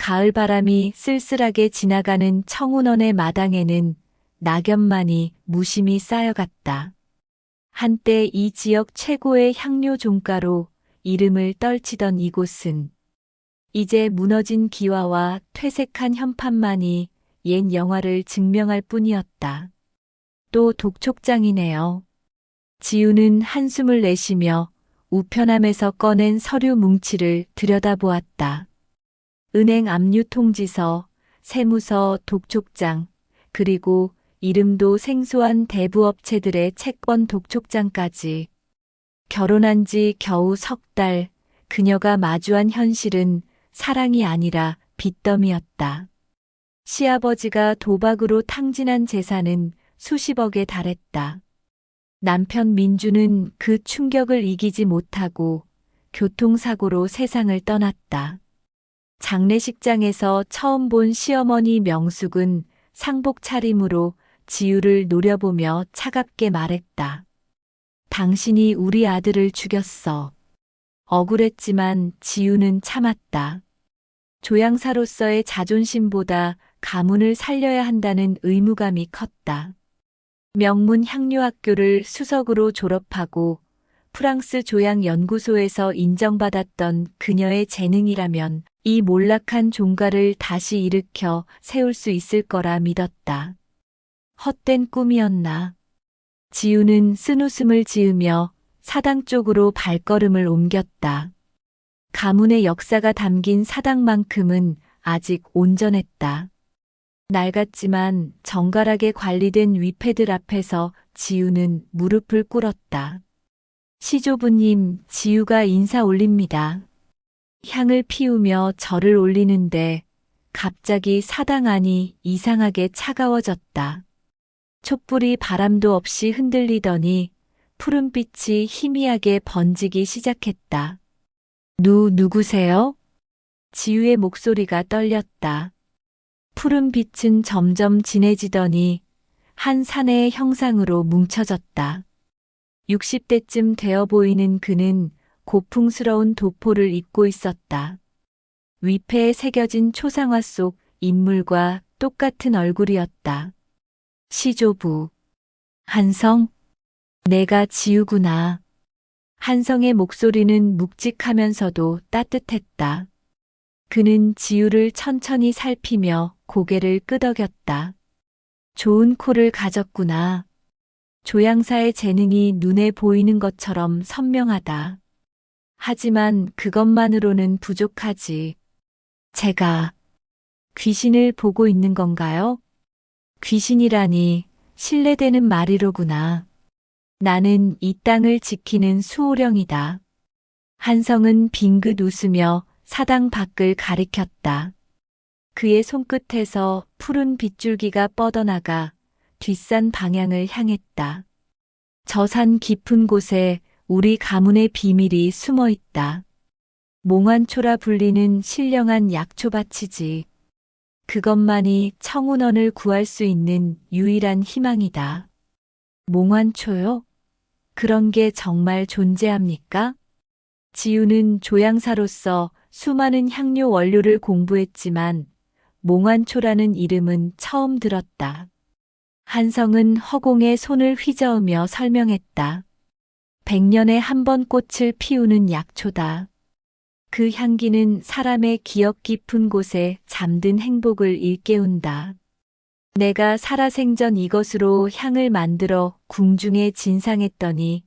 가을 바람이 쓸쓸하게 지나가는 청운원의 마당에는 낙엽만이 무심히 쌓여갔다. 한때 이 지역 최고의 향료 종가로 이름을 떨치던 이곳은 이제 무너진 기와와 퇴색한 현판만이 옛 영화를 증명할 뿐이었다. 또 독촉장이네요. 지우는 한숨을 내쉬며 우편함에서 꺼낸 서류 뭉치를 들여다보았다. 은행 압류 통지서, 세무서, 독촉장, 그리고 이름도 생소한 대부업체들의 채권 독촉장까지. 결혼한 지 겨우 석 달, 그녀가 마주한 현실은 사랑이 아니라 빚더미였다. 시아버지가 도박으로 탕진한 재산은 수십억에 달했다. 남편 민주는 그 충격을 이기지 못하고 교통사고로 세상을 떠났다. 장례식장에서 처음 본 시어머니 명숙은 상복 차림으로 지우를 노려보며 차갑게 말했다. 당신이 우리 아들을 죽였어. 억울했지만 지우는 참았다. 조향사로서의 자존심보다 가문을 살려야 한다는 의무감이 컸다. 명문 향료학교를 수석으로 졸업하고 프랑스 조향연구소에서 인정받았던 그녀의 재능이라면 이 몰락한 종가를 다시 일으켜 세울 수 있을 거라 믿었다. 헛된 꿈이었나. 지우는 쓴웃음을 지으며 사당 쪽으로 발걸음을 옮겼다. 가문의 역사가 담긴 사당만큼은 아직 온전했다. 낡았지만 정갈하게 관리된 위패들 앞에서 지우는 무릎을 꿇었다. 시조부님, 지우가 인사 올립니다. 향을 피우며 절을 올리는데 갑자기 사당 안이 이상하게 차가워졌다. 촛불이 바람도 없이 흔들리더니 푸른빛이 희미하게 번지기 시작했다. 누구세요? 지우의 목소리가 떨렸다. 푸른 빛은 점점 진해지더니 한 사내의 형상으로 뭉쳐졌다. 60대쯤 되어 보이는 그는 고풍스러운 도포를 입고 있었다. 위패에 새겨진 초상화 속 인물과 똑같은 얼굴이었다. 시조부. 한성? 내가 지우구나. 한성의 목소리는 묵직하면서도 따뜻했다. 그는 지우를 천천히 살피며 고개를 끄덕였다. 좋은 코를 가졌구나. 조향사의 재능이 눈에 보이는 것처럼 선명하다. 하지만 그것만으로는 부족하지. 제가 귀신을 보고 있는 건가요? 귀신이라니 신뢰되는 말이로구나. 나는 이 땅을 지키는 수호령이다. 한성은 빙긋 웃으며 사당 밖을 가리켰다. 그의 손끝에서 푸른 빗줄기가 뻗어나가 뒷산 방향을 향했다. 저 산 깊은 곳에 우리 가문의 비밀이 숨어 있다. 몽환초라 불리는 신령한 약초밭이지. 그것만이 청운원을 구할 수 있는 유일한 희망이다. 몽환초요? 그런 게 정말 존재합니까? 지우는 조향사로서 수많은 향료 원료를 공부했지만 몽환초라는 이름은 처음 들었다. 한성은 허공에 손을 휘저으며 설명했다. 100년에 한 번 꽃을 피우는 약초다. 그 향기는 사람의 기억 깊은 곳에 잠든 행복을 일깨운다. 내가 살아생전 이것으로 향을 만들어 궁중에 진상했더니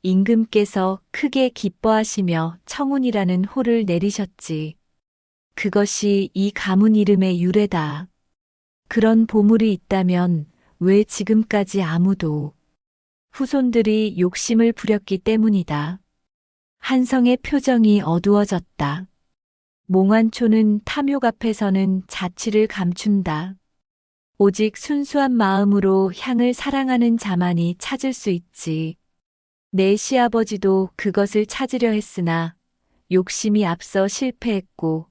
임금께서 크게 기뻐하시며 청운이라는 호를 내리셨지. 그것이 이 가문 이름의 유래다. 그런 보물이 있다면 왜 지금까지 아무도 후손들이 욕심을 부렸기 때문이다. 한성의 표정이 어두워졌다. 몽환초는 탐욕 앞에서는 자취를 감춘다. 오직 순수한 마음으로 향을 사랑하는 자만이 찾을 수 있지. 내 시아버지도 그것을 찾으려 했으나 욕심이 앞서 실패했고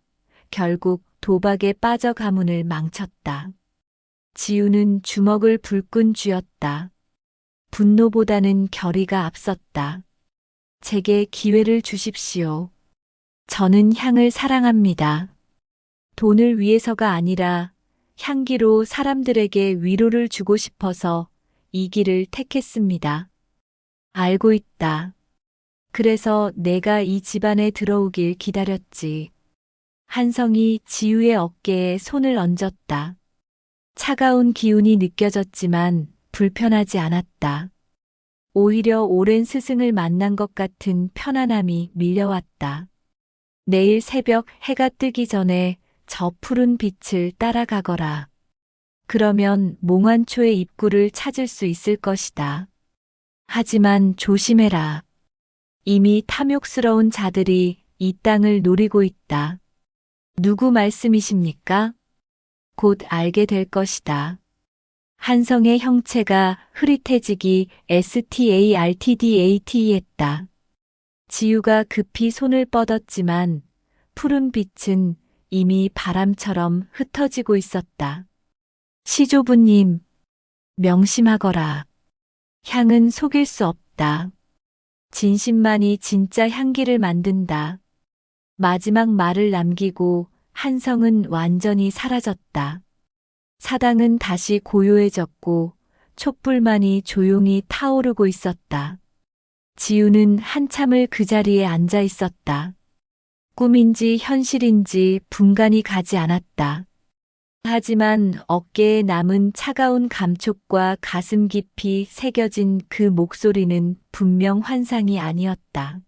결국 도박에 빠져 가문을 망쳤다. 지우는 주먹을 불끈 쥐었다. 분노보다는 결의가 앞섰다. 제게 기회를 주십시오. 저는 향을 사랑합니다. 돈을 위해서가 아니라 향기로 사람들에게 위로를 주고 싶어서 이 길을 택했습니다. 알고 있다. 그래서 내가 이 집안에 들어오길 기다렸지. 한성이 지우의 어깨에 손을 얹었다. 차가운 기운이 느껴졌지만 불편하지 않았다. 오히려 오랜 스승을 만난 것 같은 편안함이 밀려왔다. 내일 새벽 해가 뜨기 전에 저 푸른 빛을 따라가거라. 그러면 몽환초의 입구를 찾을 수 있을 것이다. 하지만 조심해라. 이미 탐욕스러운 자들이 이 땅을 노리고 있다. 누구 말씀이십니까? 곧 알게 될 것이다. 한성의 형체가 흐릿해지기 STARTDAT했다. 지우가 급히 손을 뻗었지만 푸른 빛은 이미 바람처럼 흩어지고 있었다. 시조부님, 명심하거라. 향은 속일 수 없다. 진심만이 진짜 향기를 만든다. 마지막 말을 남기고 한성은 완전히 사라졌다. 사당은 다시 고요해졌고 촛불만이 조용히 타오르고 있었다. 지우는 한참을 그 자리에 앉아 있었다. 꿈인지 현실인지 분간이 가지 않았다. 하지만 어깨에 남은 차가운 감촉과 가슴 깊이 새겨진 그 목소리는 분명 환상이 아니었다.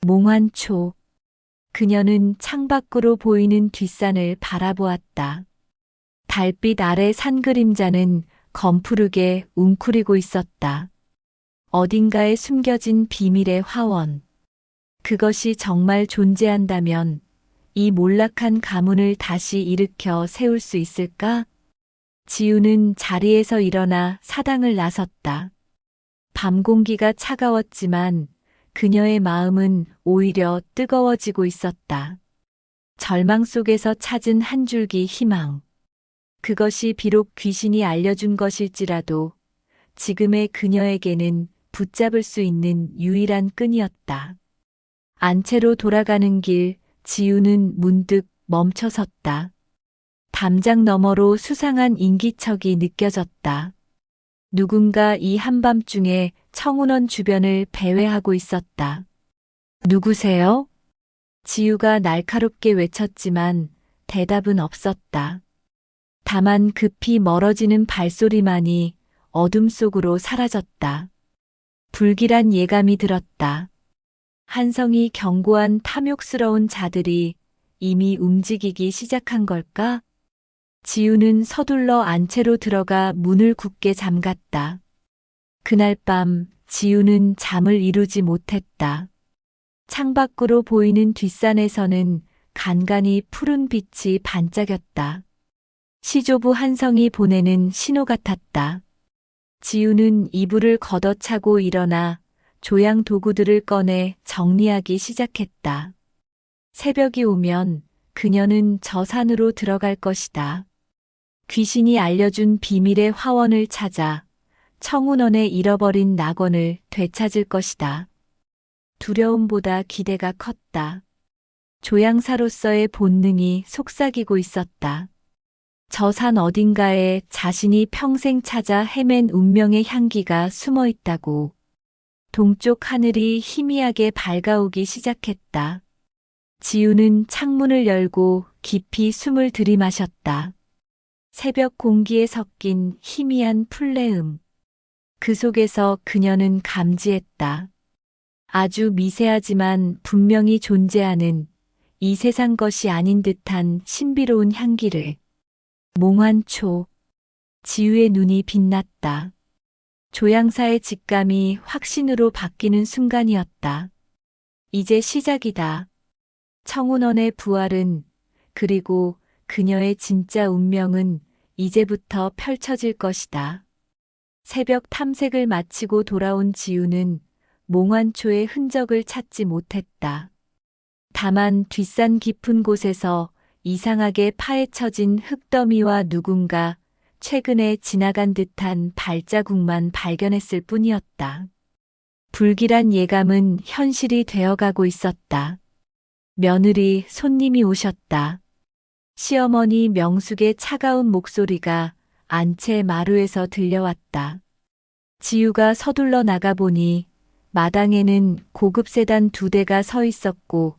몽환초. 그녀는 창밖으로 보이는 뒷산을 바라보았다. 달빛 아래 산 그림자는 검푸르게 웅크리고 있었다. 어딘가에 숨겨진 비밀의 화원. 그것이 정말 존재한다면 이 몰락한 가문을 다시 일으켜 세울 수 있을까? 지우는 자리에서 일어나 사당을 나섰다. 밤 공기가 차가웠지만 그녀의 마음은 오히려 뜨거워지고 있었다. 절망 속에서 찾은 한 줄기 희망. 그것이 비록 귀신이 알려준 것일지라도 지금의 그녀에게는 붙잡을 수 있는 유일한 끈이었다. 안채로 돌아가는 길, 지우는 문득 멈춰섰다. 담장 너머로 수상한 인기척이 느껴졌다. 누군가 이 한밤중에 청운원 주변을 배회하고 있었다. 누구세요? 지우가 날카롭게 외쳤지만 대답은 없었다. 다만 급히 멀어지는 발소리만이 어둠 속으로 사라졌다. 불길한 예감이 들었다. 한성이 경고한 탐욕스러운 자들이 이미 움직이기 시작한 걸까? 지우는 서둘러 안채로 들어가 문을 굳게 잠갔다. 그날 밤 지우는 잠을 이루지 못했다. 창밖으로 보이는 뒷산에서는 간간히 푸른 빛이 반짝였다. 시조부 한성이 보내는 신호 같았다. 지우는 이불을 걷어차고 일어나 조향 도구들을 꺼내 정리하기 시작했다. 새벽이 오면 그녀는 저 산으로 들어갈 것이다. 귀신이 알려준 비밀의 화원을 찾아 청운원에 잃어버린 낙원을 되찾을 것이다. 두려움보다 기대가 컸다. 조향사로서의 본능이 속삭이고 있었다. 저 산 어딘가에 자신이 평생 찾아 헤맨 운명의 향기가 숨어 있다고. 동쪽 하늘이 희미하게 밝아오기 시작했다. 지우는 창문을 열고 깊이 숨을 들이마셨다. 새벽 공기에 섞인 희미한 풀내음. 그 속에서 그녀는 감지했다. 아주 미세하지만 분명히 존재하는 이 세상 것이 아닌 듯한 신비로운 향기를. 몽환초. 지우의 눈이 빛났다. 조향사의 직감이 확신으로 바뀌는 순간이었다. 이제 시작이다. 청운원의 부활은, 그리고 그녀의 진짜 운명은 이제부터 펼쳐질 것이다. 새벽 탐색을 마치고 돌아온 지우는 몽환초의 흔적을 찾지 못했다. 다만 뒷산 깊은 곳에서 이상하게 파헤쳐진 흙더미와 누군가 최근에 지나간 듯한 발자국만 발견했을 뿐이었다. 불길한 예감은 현실이 되어가고 있었다. 며느리, 손님이 오셨다. 시어머니 명숙의 차가운 목소리가 안채 마루에서 들려왔다. 지우가 서둘러 나가보니 마당에는 고급 세단 2대가 서 있었고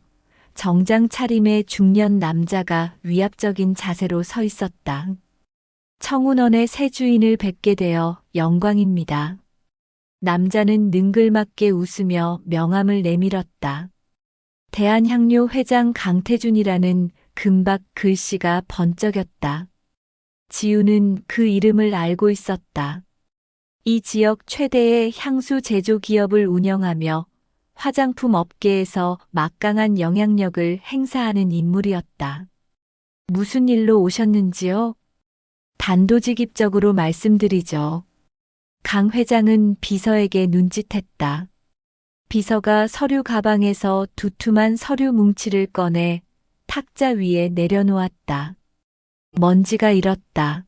정장 차림의 중년 남자가 위압적인 자세로 서 있었다. 청운원의 새 주인을 뵙게 되어 영광입니다. 남자는 능글맞게 웃으며 명함을 내밀었다. 대한향료 회장 강태준이라는 금박 글씨가 번쩍였다. 지우는 그 이름을 알고 있었다. 이 지역 최대의 향수 제조 기업을 운영하며 화장품 업계에서 막강한 영향력을 행사하는 인물이었다. 무슨 일로 오셨는지요? 단도직입적으로 말씀드리죠. 강 회장은 비서에게 눈짓했다. 비서가 서류 가방에서 두툼한 서류 뭉치를 꺼내 탁자 위에 내려놓았다. 먼지가 일었다.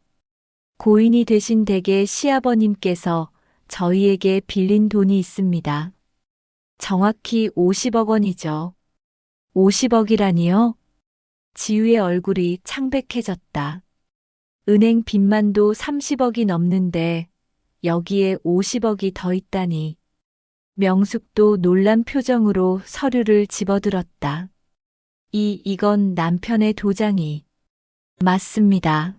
고인이 되신 댁의 시아버님께서 저희에게 빌린 돈이 있습니다. 정확히 50억 원이죠. 50억이라니요? 지우의 얼굴이 창백해졌다. 은행 빚만도 30억이 넘는데 여기에 50억이 더 있다니. 명숙도 놀란 표정으로 서류를 집어들었다. 이건 남편의 도장이. 맞습니다.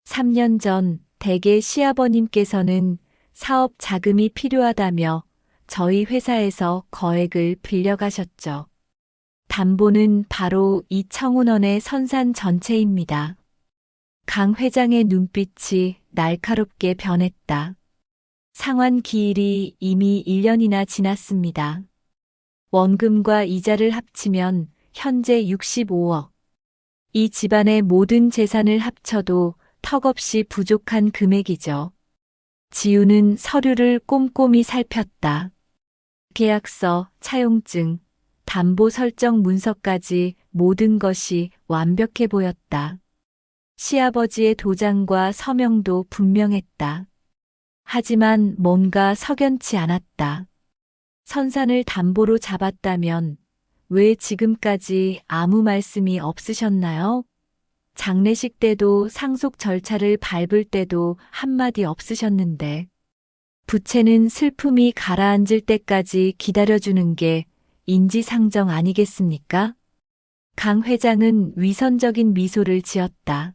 3년 전 댁의 시아버님께서는 사업 자금이 필요하다며 저희 회사에서 거액을 빌려가셨죠. 담보는 바로 이 청운원의 선산 전체입니다. 강 회장의 눈빛이 날카롭게 변했다. 상환 기일이 이미 1년이나 지났습니다. 원금과 이자를 합치면 현재 65억. 이 집안의 모든 재산을 합쳐도 턱없이 부족한 금액이죠. 지우는 서류를 꼼꼼히 살폈다. 계약서, 차용증, 담보 설정 문서까지 모든 것이 완벽해 보였다. 시아버지의 도장과 서명도 분명했다. 하지만 뭔가 석연치 않았다. 선산을 담보로 잡았다면 왜 지금까지 아무 말씀이 없으셨나요? 장례식 때도 상속 절차를 밟을 때도 한마디 없으셨는데. 부채는 슬픔이 가라앉을 때까지 기다려주는 게 인지상정 아니겠습니까? 강 회장은 위선적인 미소를 지었다.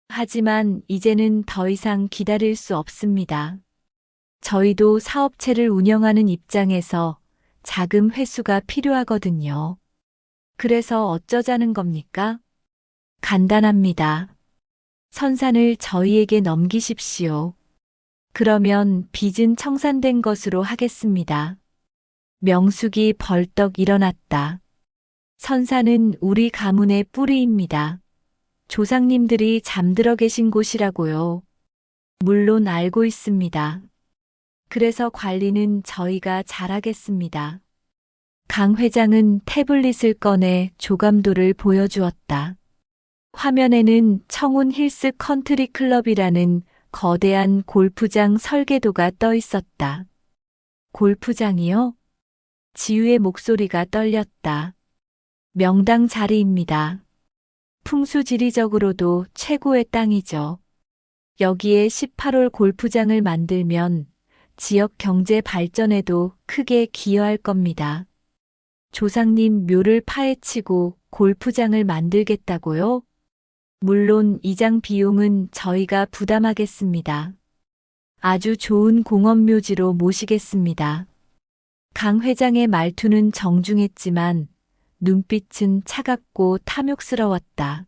하지만 이제는 더 이상 기다릴 수 없습니다. 저희도 사업체를 운영하는 입장에서 자금 회수가 필요하거든요. 그래서 어쩌자는 겁니까? 간단합니다. 선산을 저희에게 넘기십시오. 그러면 빚은 청산된 것으로 하겠습니다. 명숙이 벌떡 일어났다. 선산은 우리 가문의 뿌리입니다. 조상님들이 잠들어 계신 곳이라고요. 물론 알고 있습니다. 그래서 관리는 저희가 잘하겠습니다. 강 회장은 태블릿을 꺼내 조감도를 보여주었다. 화면에는 청운 힐스 컨트리 클럽이라는 거대한 골프장 설계도가 떠 있었다. 골프장이요? 지우의 목소리가 떨렸다. 명당 자리입니다. 풍수지리적으로도 최고의 땅이죠. 여기에 18홀 골프장을 만들면 지역 경제 발전에도 크게 기여할 겁니다. 조상님 묘를 파헤치고 골프장을 만들겠다고요? 물론 이장 비용은 저희가 부담하겠습니다. 아주 좋은 공업묘지로 모시겠습니다. 강 회장의 말투는 정중했지만 눈빛은 차갑고 탐욕스러웠다.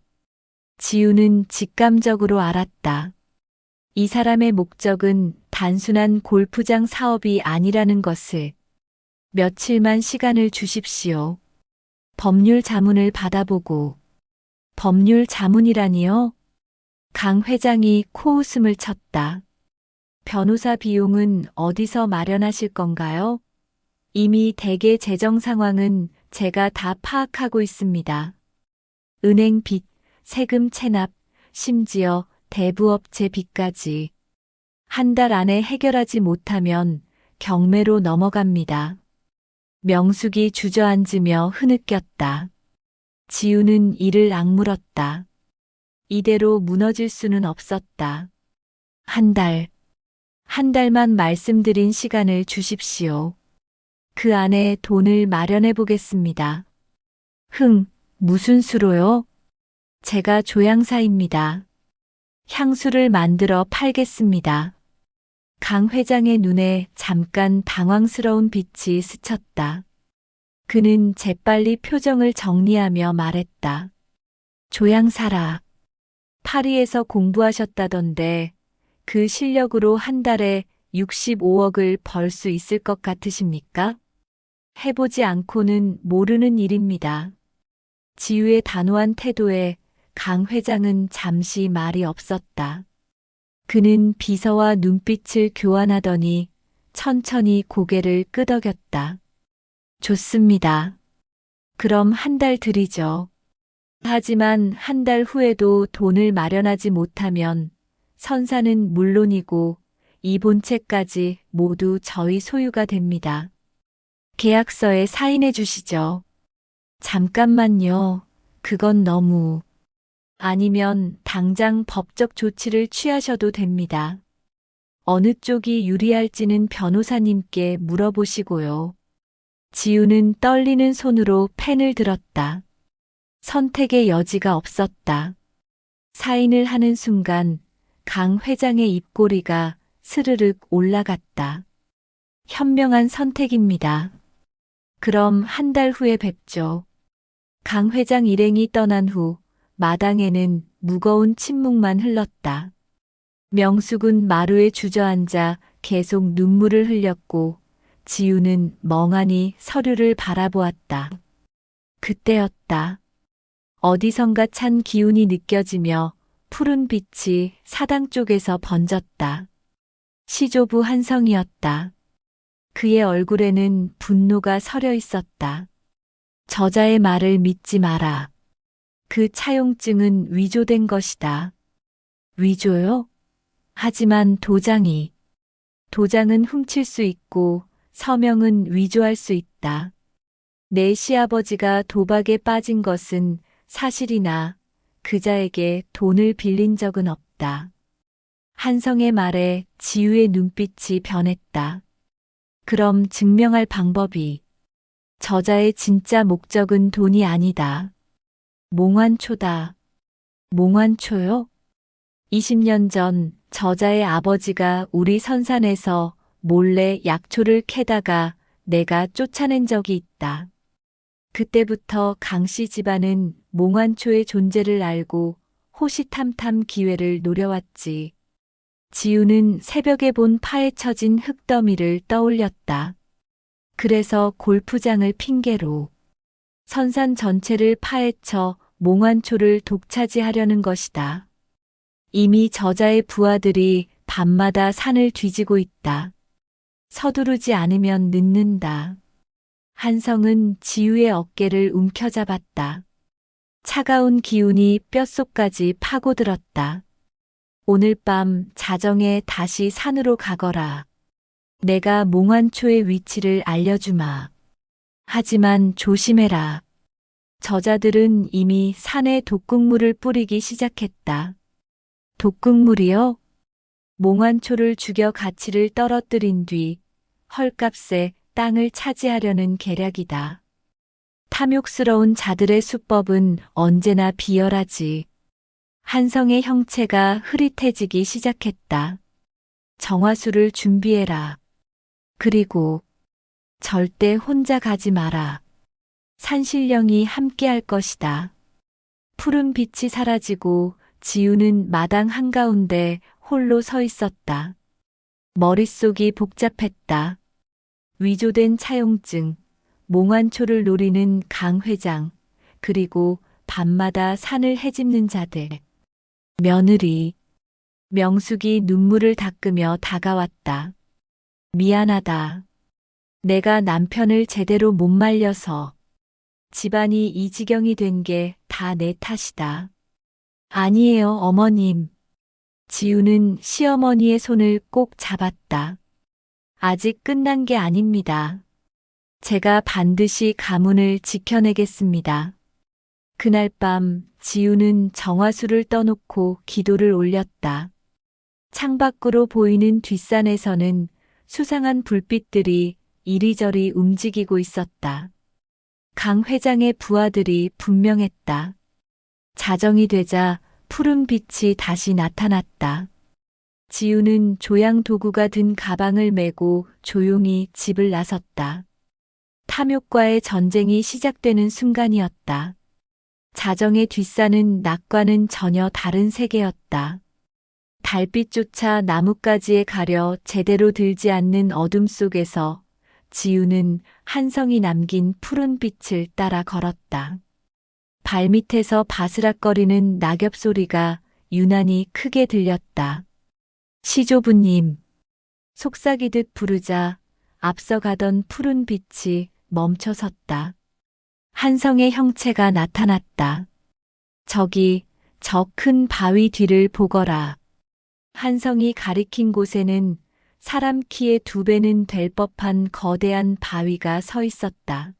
지우는 직감적으로 알았다. 이 사람의 목적은 단순한 골프장 사업이 아니라는 것을. 며칠만 시간을 주십시오. 법률 자문을 받아보고. 법률 자문이라니요? 강 회장이 코웃음을 쳤다. 변호사 비용은 어디서 마련하실 건가요? 이미 댁의 재정 상황은 제가 다 파악하고 있습니다. 은행 빚, 세금 체납, 심지어 대부업체 빚까지. 한 달 안에 해결하지 못하면 경매로 넘어갑니다. 명숙이 주저앉으며 흐느꼈다. 지우는 이를 악물었다. 이대로 무너질 수는 없었다. 한 달만 말씀드린 시간을 주십시오. 그 안에 돈을 마련해 보겠습니다. 무슨 수로요? 제가 조향사입니다. 향수를 만들어 팔겠습니다. 강 회장의 눈에 잠깐 당황스러운 빛이 스쳤다. 그는 재빨리 표정을 정리하며 말했다. 조향사라. 파리에서 공부하셨다던데 그 실력으로 한 달에 65억을 벌 수 있을 것 같으십니까? 해보지 않고는 모르는 일입니다. 지우의 단호한 태도에 강 회장은 잠시 말이 없었다. 그는 비서와 눈빛을 교환하더니 천천히 고개를 끄덕였다. 좋습니다. 그럼 한 달 드리죠. 하지만 한 달 후에도 돈을 마련하지 못하면 선사는 물론이고 이 본체까지 모두 저희 소유가 됩니다. 계약서에 사인해 주시죠. 잠깐만요. 그건 너무... 아니면 당장 법적 조치를 취하셔도 됩니다. 어느 쪽이 유리할지는 변호사님께 물어보시고요. 지우는 떨리는 손으로 펜을 들었다. 선택의 여지가 없었다. 사인을 하는 순간 강 회장의 입꼬리가 스르륵 올라갔다. 현명한 선택입니다. 그럼 한 달 후에 뵙죠. 강 회장 일행이 떠난 후 마당에는 무거운 침묵만 흘렀다. 명숙은 마루에 주저앉아 계속 눈물을 흘렸고 지우는 멍하니 서류를 바라보았다. 그때였다. 어디선가 찬 기운이 느껴지며 푸른 빛이 사당 쪽에서 번졌다. 시조부 한성이었다. 그의 얼굴에는 분노가 서려 있었다. 저자의 말을 믿지 마라. 그 차용증은 위조된 것이다. 위조요? 하지만 도장은 훔칠 수 있고 서명은 위조할 수 있다. 내 시아버지가 도박에 빠진 것은 사실이나 그자에게 돈을 빌린 적은 없다. 한성의 말에 지우의 눈빛이 변했다. 그럼 증명할 방법이... 저자의 진짜 목적은 돈이 아니다. 몽환초다. 몽환초요? 20년 전 저자의 아버지가 우리 선산에서 몰래 약초를 캐다가 내가 쫓아낸 적이 있다. 그때부터 강씨 집안은 몽환초의 존재를 알고 호시탐탐 기회를 노려왔지. 지우는 새벽에 본 파헤쳐진 흙더미를 떠올렸다. 그래서 골프장을 핑계로 선산 전체를 파헤쳐 몽환초를 독차지하려는 것이다. 이미 저자의 부하들이 밤마다 산을 뒤지고 있다. 서두르지 않으면 늦는다. 한성은 지우의 어깨를 움켜잡았다. 차가운 기운이 뼛속까지 파고들었다. 오늘 밤 자정에 다시 산으로 가거라. 내가 몽환초의 위치를 알려주마. 하지만 조심해라. 저자들은 이미 산에 독극물을 뿌리기 시작했다. 독극물이요? 몽환초를 죽여 가치를 떨어뜨린 뒤 헐값에 땅을 차지하려는 계략이다. 탐욕스러운 자들의 수법은 언제나 비열하지. 한성의 형체가 흐릿해지기 시작했다. 정화수를 준비해라. 그리고 절대 혼자 가지 마라. 산신령이 함께할 것이다. 푸른 빛이 사라지고 지우는 마당 한가운데 홀로 서 있었다. 머릿속이 복잡했다. 위조된 차용증, 몽환초를 노리는 강 회장, 그리고 밤마다 산을 헤집는 자들. 며느리. 명숙이 눈물을 닦으며 다가왔다. 미안하다. 내가 남편을 제대로 못 말려서 집안이 이 지경이 된 게 다 내 탓이다. 아니에요, 어머님. 지우는 시어머니의 손을 꼭 잡았다. 아직 끝난 게 아닙니다. 제가 반드시 가문을 지켜내겠습니다. 그날 밤 지우는 정화수를 떠놓고 기도를 올렸다. 창밖으로 보이는 뒷산에서는 수상한 불빛들이 이리저리 움직이고 있었다. 강 회장의 부하들이 분명했다. 자정이 되자 푸른 빛이 다시 나타났다. 지우는 조양 도구가 든 가방을 메고 조용히 집을 나섰다. 탐욕과의 전쟁이 시작되는 순간이었다. 자정의 뒷산은 낮과는 전혀 다른 세계였다. 달빛조차 나뭇가지에 가려 제대로 들지 않는 어둠 속에서 지우는 한성이 남긴 푸른 빛을 따라 걸었다. 발밑에서 바스락거리는 낙엽 소리가 유난히 크게 들렸다. 시조부님, 속삭이듯 부르자 앞서가던 푸른 빛이 멈춰섰다. 한성의 형체가 나타났다. 저기, 저 큰 바위 뒤를 보거라. 한성이 가리킨 곳에는 사람 키의 2배는 될 법한 거대한 바위가 서 있었다.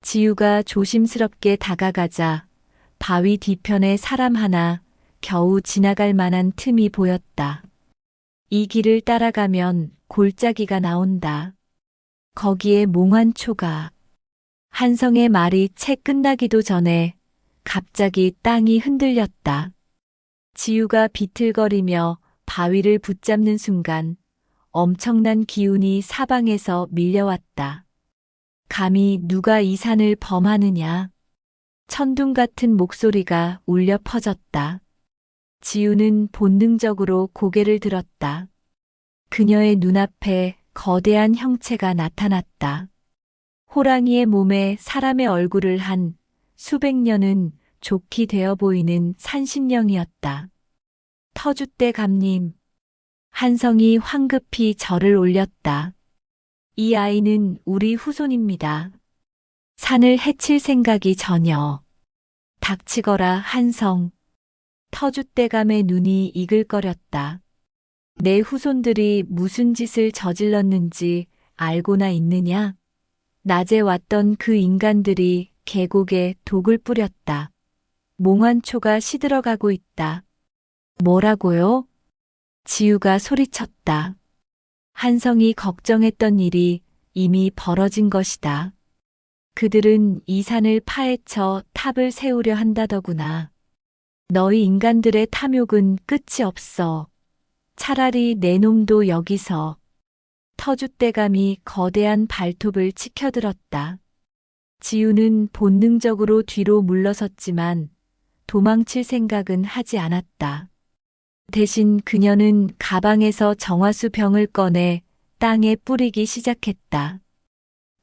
지우가 조심스럽게 다가가자 바위 뒤편에 사람 하나 겨우 지나갈 만한 틈이 보였다. 이 길을 따라가면 골짜기가 나온다. 거기에 몽환초가. 한성의 말이 채 끝나기도 전에 갑자기 땅이 흔들렸다. 지우가 비틀거리며 바위를 붙잡는 순간 엄청난 기운이 사방에서 밀려왔다. 감히 누가 이 산을 범하느냐? 천둥 같은 목소리가 울려 퍼졌다. 지우는 본능적으로 고개를 들었다. 그녀의 눈앞에 거대한 형체가 나타났다. 호랑이의 몸에 사람의 얼굴을 한 수백 년은 좋게 되어 보이는 산신령이었다. 터줏대 감님. 한성이 황급히 절을 올렸다. 이 아이는 우리 후손입니다. 산을 해칠 생각이 전혀. 닥치거라 한성. 터줏대감의 눈이 이글거렸다. 내 후손들이 무슨 짓을 저질렀는지 알고나 있느냐? 낮에 왔던 그 인간들이 계곡에 독을 뿌렸다. 몽환초가 시들어가고 있다. 뭐라고요? 지우가 소리쳤다. 한성이 걱정했던 일이 이미 벌어진 것이다. 그들은 이 산을 파헤쳐 탑을 세우려 한다더구나. 너희 인간들의 탐욕은 끝이 없어. 차라리 내 놈도 여기서. 터줏대감이 거대한 발톱을 치켜들었다. 지우는 본능적으로 뒤로 물러섰지만 도망칠 생각은 하지 않았다. 대신 그녀는 가방에서 정화수 병을 꺼내 땅에 뿌리기 시작했다.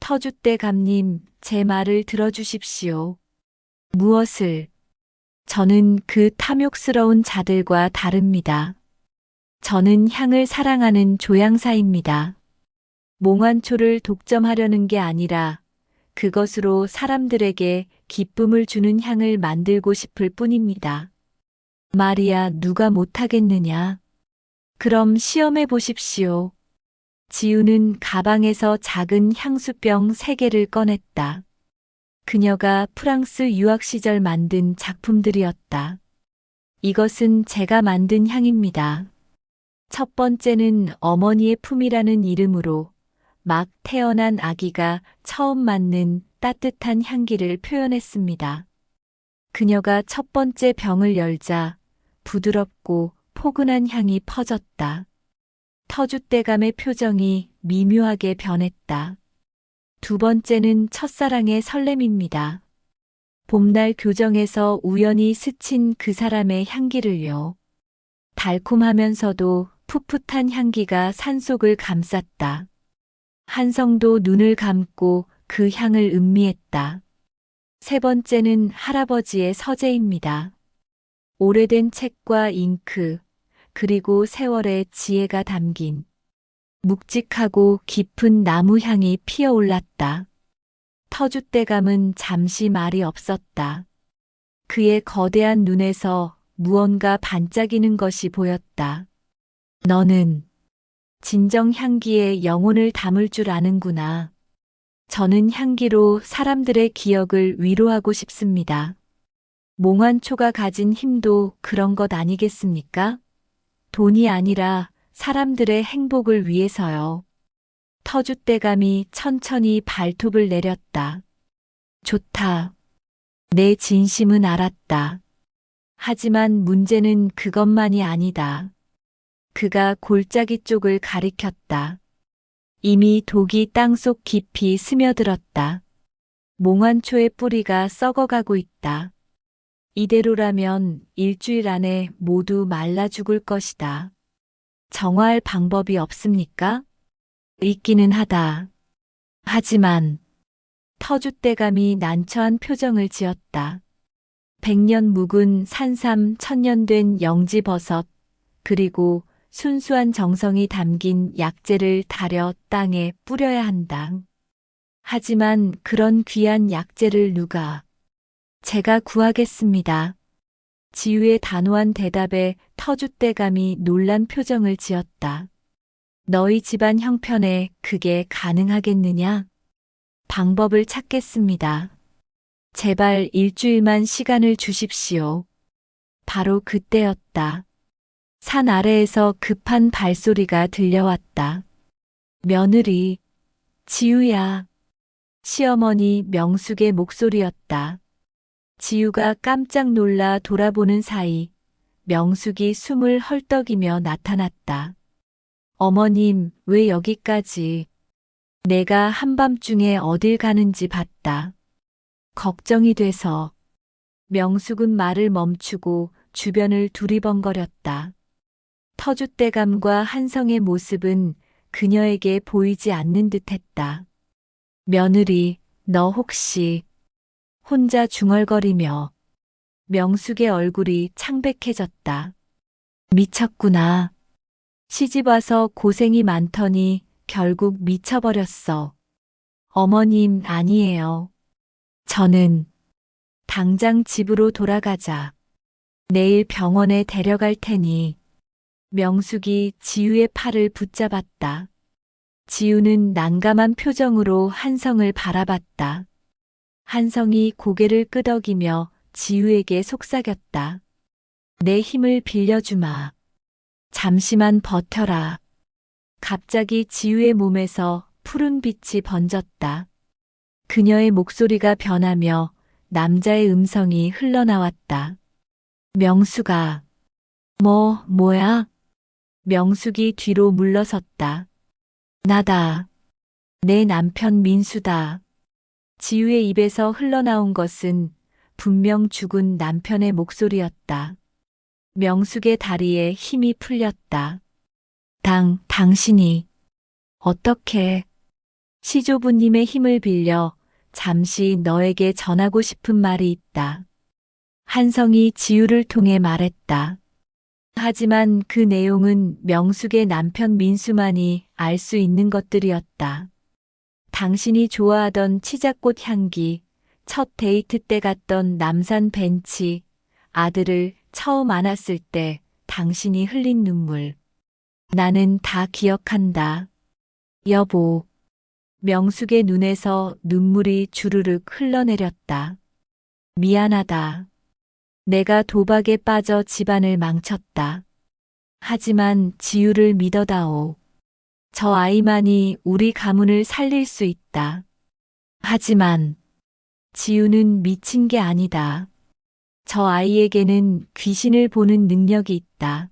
터줏대감님, 제 말을 들어주십시오. 무엇을? 저는 그 탐욕스러운 자들과 다릅니다. 저는 향을 사랑하는 조향사입니다. 몽환초를 독점하려는 게 아니라 그것으로 사람들에게 기쁨을 주는 향을 만들고 싶을 뿐입니다. 말이야 누가 못하겠느냐? 그럼 시험해 보십시오. 지우는 가방에서 작은 향수병 3개를 꺼냈다. 그녀가 프랑스 유학 시절 만든 작품들이었다. 이것은 제가 만든 향입니다. 첫 번째는 어머니의 품이라는 이름으로 막 태어난 아기가 처음 맡는 따뜻한 향기를 표현했습니다. 그녀가 첫 번째 병을 열자 부드럽고 포근한 향이 퍼졌다. 터줏대감의 표정이 미묘하게 변했다. 두 번째는 첫사랑의 설렘입니다. 봄날 교정에서 우연히 스친 그 사람의 향기를요. 달콤하면서도 풋풋한 향기가 산속을 감쌌다. 한성도 눈을 감고 그 향을 음미했다. 세 번째는 할아버지의 서재입니다. 오래된 책과 잉크, 그리고 세월의 지혜가 담긴 묵직하고 깊은 나무 향이 피어올랐다. 터줏대감은 잠시 말이 없었다. 그의 거대한 눈에서 무언가 반짝이는 것이 보였다. 너는 진정 향기에 영혼을 담을 줄 아는구나. 저는 향기로 사람들의 기억을 위로하고 싶습니다. 몽환초가 가진 힘도 그런 것 아니겠습니까? 돈이 아니라 사람들의 행복을 위해서요. 터줏대감이 천천히 발톱을 내렸다. 좋다. 내 진심은 알았다. 하지만 문제는 그것만이 아니다. 그가 골짜기 쪽을 가리켰다. 이미 독이 땅속 깊이 스며들었다. 몽환초의 뿌리가 썩어가고 있다. 이대로라면 일주일 안에 모두 말라 죽을 것이다. 정화할 방법이 없습니까? 있기는 하다. 하지만 터줏대감이 난처한 표정을 지었다. 백년 묵은 산삼, 천년된 영지버섯, 그리고 순수한 정성이 담긴 약재를 달여 땅에 뿌려야 한다. 하지만 그런 귀한 약재를 누가? 제가 구하겠습니다. 지우의 단호한 대답에 터줏대감이 놀란 표정을 지었다. 너희 집안 형편에 그게 가능하겠느냐? 방법을 찾겠습니다. 제발 일주일만 시간을 주십시오. 바로 그때였다. 산 아래에서 급한 발소리가 들려왔다. 며느리, 지우야. 시어머니 명숙의 목소리였다. 지우가 깜짝 놀라 돌아보는 사이 명숙이 숨을 헐떡이며 나타났다. 어머님, 왜 여기까지? 내가 한밤중에 어딜 가는지 봤다. 걱정이 돼서. 명숙은 말을 멈추고 주변을 두리번거렸다. 터줏대감과 한성의 모습은 그녀에게 보이지 않는 듯했다. 며느리, 너 혹시 혼자 중얼거리며 명숙의 얼굴이 창백해졌다. 미쳤구나. 시집와서 고생이 많더니 결국 미쳐버렸어. 어머님, 아니에요. 저는 당장 집으로 돌아가자. 내일 병원에 데려갈 테니. 명숙이 지우의 팔을 붙잡았다. 지우는 난감한 표정으로 한성을 바라봤다. 한성이 고개를 끄덕이며 지우에게 속삭였다. 내 힘을 빌려주마. 잠시만 버텨라. 갑자기 지우의 몸에서 푸른 빛이 번졌다. 그녀의 목소리가 변하며 남자의 음성이 흘러나왔다. 명숙아. 뭐야? 명숙이 뒤로 물러섰다. 나다. 내 남편 민수다. 지우의 입에서 흘러나온 것은 분명 죽은 남편의 목소리였다. 명숙의 다리에 힘이 풀렸다. 당신이 어떻게? 시조부님의 힘을 빌려 잠시 너에게 전하고 싶은 말이 있다. 한성이 지우를 통해 말했다. 하지만 그 내용은 명숙의 남편 민수만이 알 수 있는 것들이었다. 당신이 좋아하던 치자꽃 향기, 첫 데이트 때 갔던 남산 벤치, 아들을 처음 안았을 때 당신이 흘린 눈물. 나는 다 기억한다. 여보. 명숙의 눈에서 눈물이 주르륵 흘러내렸다. 미안하다. 내가 도박에 빠져 집안을 망쳤다. 하지만 지우를 믿어다오. 저 아이만이 우리 가문을 살릴 수 있다. 하지만 지우는 미친 게 아니다. 저 아이에게는 귀신을 보는 능력이 있다.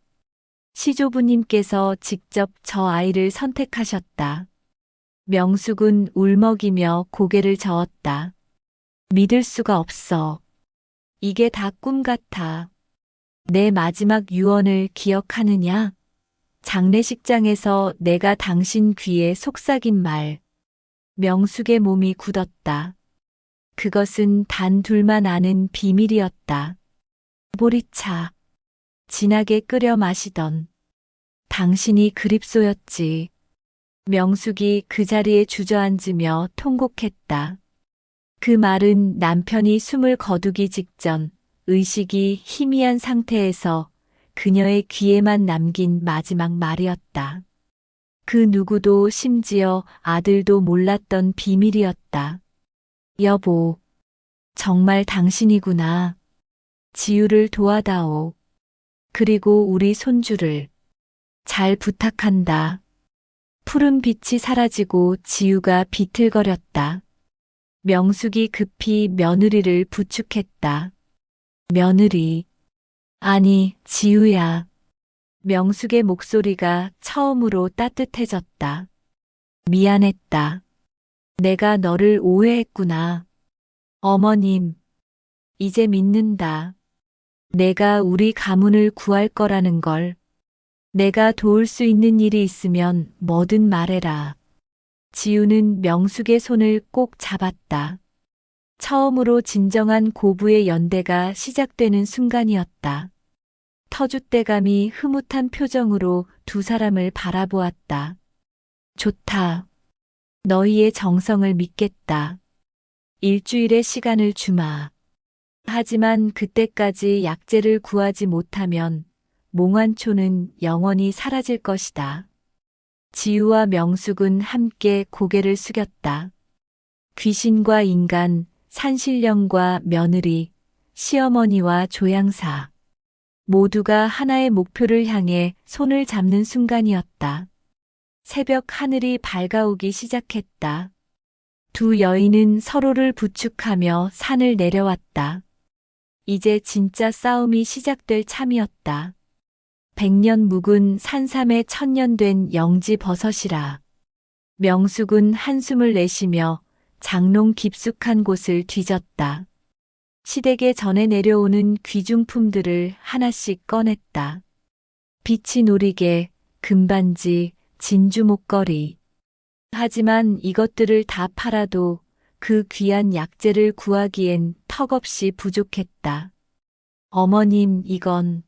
시조부님께서 직접 저 아이를 선택하셨다. 명숙은 울먹이며 고개를 저었다. 믿을 수가 없어. 이게 다 꿈 같아. 내 마지막 유언을 기억하느냐? 장례식장에서 내가 당신 귀에 속삭인 말. 명숙의 몸이 굳었다. 그것은 단 둘만 아는 비밀이었다. 보리차. 진하게 끓여 마시던. 당신이 그립소였지. 명숙이 그 자리에 주저앉으며 통곡했다. 그 말은 남편이 숨을 거두기 직전 의식이 희미한 상태에서 그녀의 귀에만 남긴 마지막 말이었다. 그 누구도 심지어 아들도 몰랐던 비밀이었다. 여보, 정말 당신이구나. 지우를 도와다오. 그리고 우리 손주를 잘 부탁한다. 푸른 빛이 사라지고 지우가 비틀거렸다. 명숙이 급히 며느리를 부축했다. 며느리. 아니, 지우야. 명숙의 목소리가 처음으로 따뜻해졌다. 미안했다. 내가 너를 오해했구나. 어머님, 이제 믿는다. 내가 우리 가문을 구할 거라는 걸. 내가 도울 수 있는 일이 있으면 뭐든 말해라. 지우는 명숙의 손을 꼭 잡았다. 처음으로 진정한 고부의 연대가 시작되는 순간이었다. 터줏대감이 흐뭇한 표정으로 두 사람을 바라보았다. 좋다. 너희의 정성을 믿겠다. 일주일의 시간을 주마. 하지만 그때까지 약재를 구하지 못하면 몽환초는 영원히 사라질 것이다. 지우와 명숙은 함께 고개를 숙였다. 귀신과 인간, 산신령과 며느리, 시어머니와 조향사. 모두가 하나의 목표를 향해 손을 잡는 순간이었다. 새벽 하늘이 밝아오기 시작했다. 두 여인은 서로를 부축하며 산을 내려왔다. 이제 진짜 싸움이 시작될 참이었다. 100년 묵은 산삼에 천년된 영지버섯이라. 명숙은 한숨을 내쉬며 장롱 깊숙한 곳을 뒤졌다. 시댁에 전해 내려오는 귀중품들을 하나씩 꺼냈다. 빛이 노리개, 금반지, 진주 목걸이. 하지만 이것들을 다 팔아도 그 귀한 약재를 구하기엔 턱없이 부족했다. 어머님, 이건.